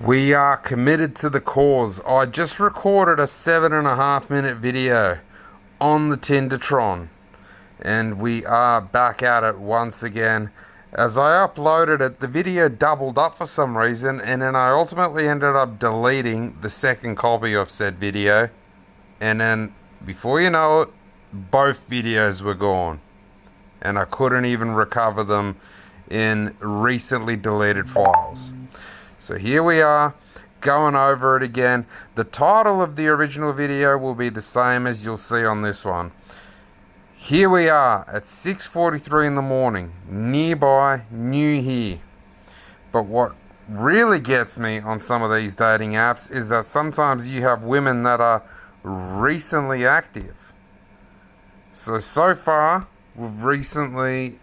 We are committed to the cause. I just recorded a 7.5 minute video on the Tindertron, and we are back at it once again. As I uploaded it, the video doubled up for some reason, and then I ultimately ended up deleting the second copy of said video, and then before you know it, both videos were gone, and I couldn't even recover them in recently deleted files. So here we are, going over it again. The title of the original video will be the same as you'll see on this one. Here we are at 6:43 in the morning, nearby, new here. But what really gets me on some of these dating apps is that sometimes you have women that are recently active. So far, we've recently,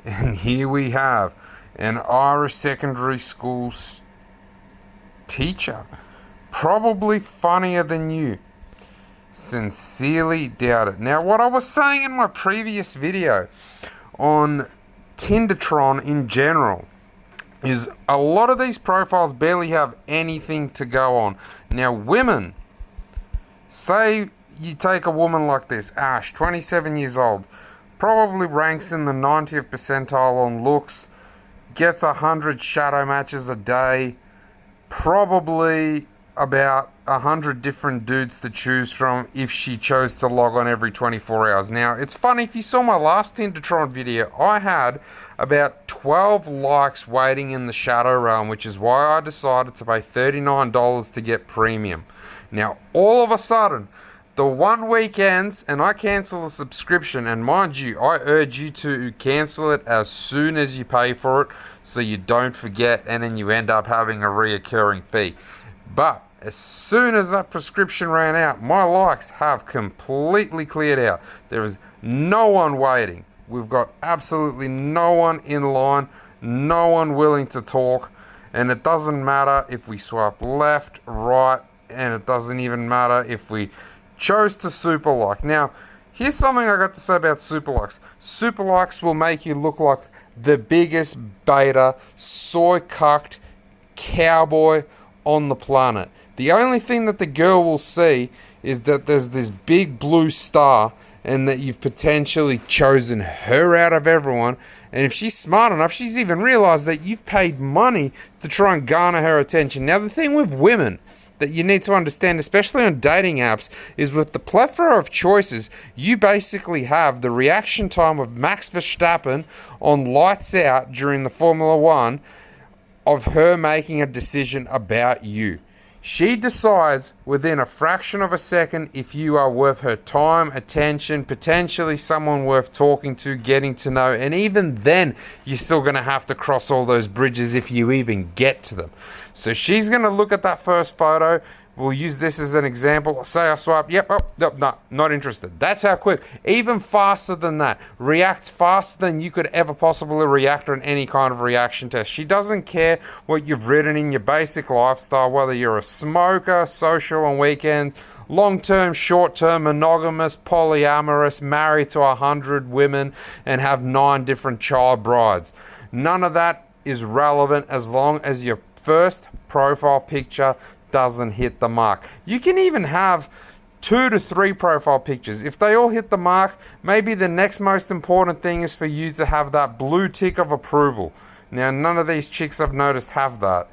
and here we have an Irish secondary school teacher, probably funnier than you. Sincerely doubt it. Now, what I was saying in my previous video on Tindertron in general is a lot of these profiles barely have anything to go on. Now, women, say you take a woman like this, Ash, 27 years old, probably ranks in the 90th percentile on looks, gets 100 shadow matches a day, probably about 100 different dudes to choose from if she chose to log on every 24 hours. Now, it's funny, if you saw my last Tindertron video, I had about 12 likes waiting in the shadow realm, which is why I decided to pay $39 to get premium. Now, all of a sudden, the 1 week ends and I cancel the subscription, and mind you, I urge you to cancel it as soon as you pay for it so you don't forget and then you end up having a reoccurring fee. But as soon as that prescription ran out, my likes have completely cleared out. There is no one waiting. We've got absolutely no one in line, no one willing to talk, and it doesn't matter if we swipe left, right, and it doesn't even matter if we chose to super like. Now, here's something I got to say about super likes. Super likes will make you look like the biggest beta, soy-cucked cowboy on the planet. The only thing that the girl will see is that there's this big blue star and that you've potentially chosen her out of everyone. And if she's smart enough, she's even realized that you've paid money to try and garner her attention. Now, the thing with women that you need to understand, especially on dating apps, is with the plethora of choices, you basically have the reaction time of Max Verstappen on Lights Out during the Formula One of her making a decision about you. She decides within a fraction of a second if you are worth her time, attention, potentially someone worth talking to, getting to know, and even then, you're still going to have to cross all those bridges if you even get to them. So she's going to look at that first photo. We'll use this as an example. Say I swipe, yep, oh, no, not interested. That's how quick. Even faster than that. React faster than you could ever possibly react on any kind of reaction test. She doesn't care what you've written in your basic lifestyle, whether you're a smoker, social on weekends, long-term, short-term, monogamous, polyamorous, married to 100 women, and have 9 different child brides. None of that is relevant as long as your first profile picture doesn't hit the mark. You can even have 2 to 3 profile pictures. If they all hit the mark, maybe the next most important thing is for you to have that blue tick of approval. Now, none of these chicks I've noticed have that.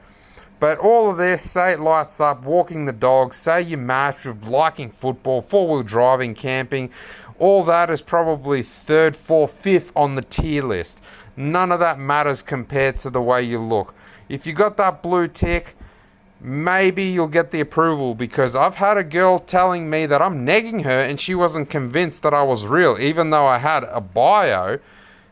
But all of this, say it lights up, walking the dog, say you match with liking football, 4-wheel driving, camping, all that is probably 3rd, 4th, 5th on the tier list. None of that matters compared to the way you look. If you got that blue tick, maybe you'll get the approval, because I've had a girl telling me that I'm negging her and she wasn't convinced that I was real, even though I had a bio,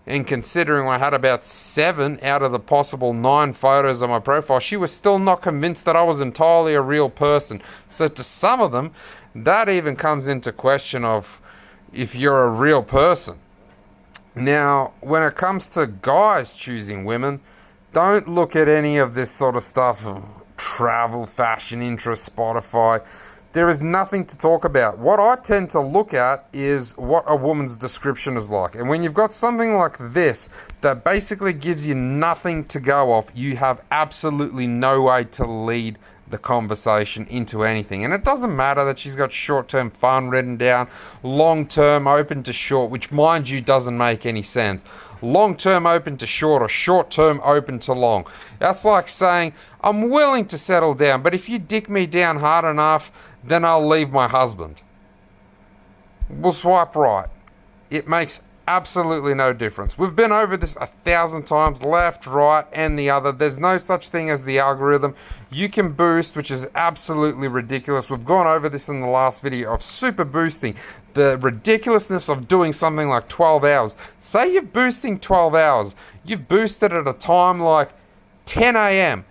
and considering I had about 7 out of the possible 9 photos on my profile, she was still not convinced that I was entirely a real person. So to some of them, that even comes into question of if you're a real person. Now, when it comes to guys choosing women, don't look at any of this sort of stuff, travel, fashion, interest, Spotify. there is nothing to talk about. What I tend to look at is what a woman's description is like. And when you've got something like this that basically gives you nothing to go off, you have absolutely no way to lead the conversation into anything. And it doesn't matter that she's got short-term fun written down, long-term open to short, which mind you doesn't make any sense. Long-term open to short or short-term open to long. That's like saying, I'm willing to settle down, but if you dick me down hard enough, then I'll leave my husband. We'll swipe right. It makes absolutely no difference. We've been over this 1,000 times, left, right, and the other. There's no such thing as the algorithm. You can boost, which is absolutely ridiculous. We've gone over this in the last video of super boosting. The ridiculousness of doing something like 12 hours. Say you're boosting 12 hours. You've boosted at a time like 10 a.m.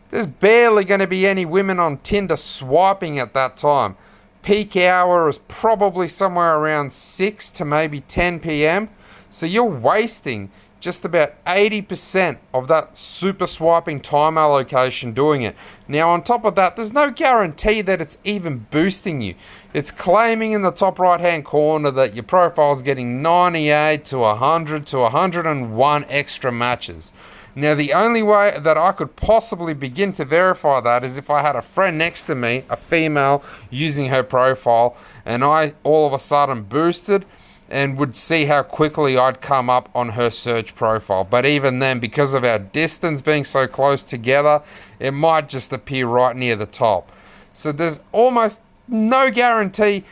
There's barely going to be any women on Tinder swiping at that time. Peak hour is probably somewhere around 6 to maybe 10 p.m. So you're wasting just about 80% of that super swiping time allocation doing it. Now on top of that, there's no guarantee that it's even boosting you. It's claiming in the top right hand corner that your profile is getting 98 to 100 to 101 extra matches. Now the only way that I could possibly begin to verify that is if I had a friend next to me, a female, using her profile, and I all of a sudden boosted and would see how quickly I'd come up on her search profile. But even then, because of our distance being so close together, it might just appear right near the top. So there's almost no guarantee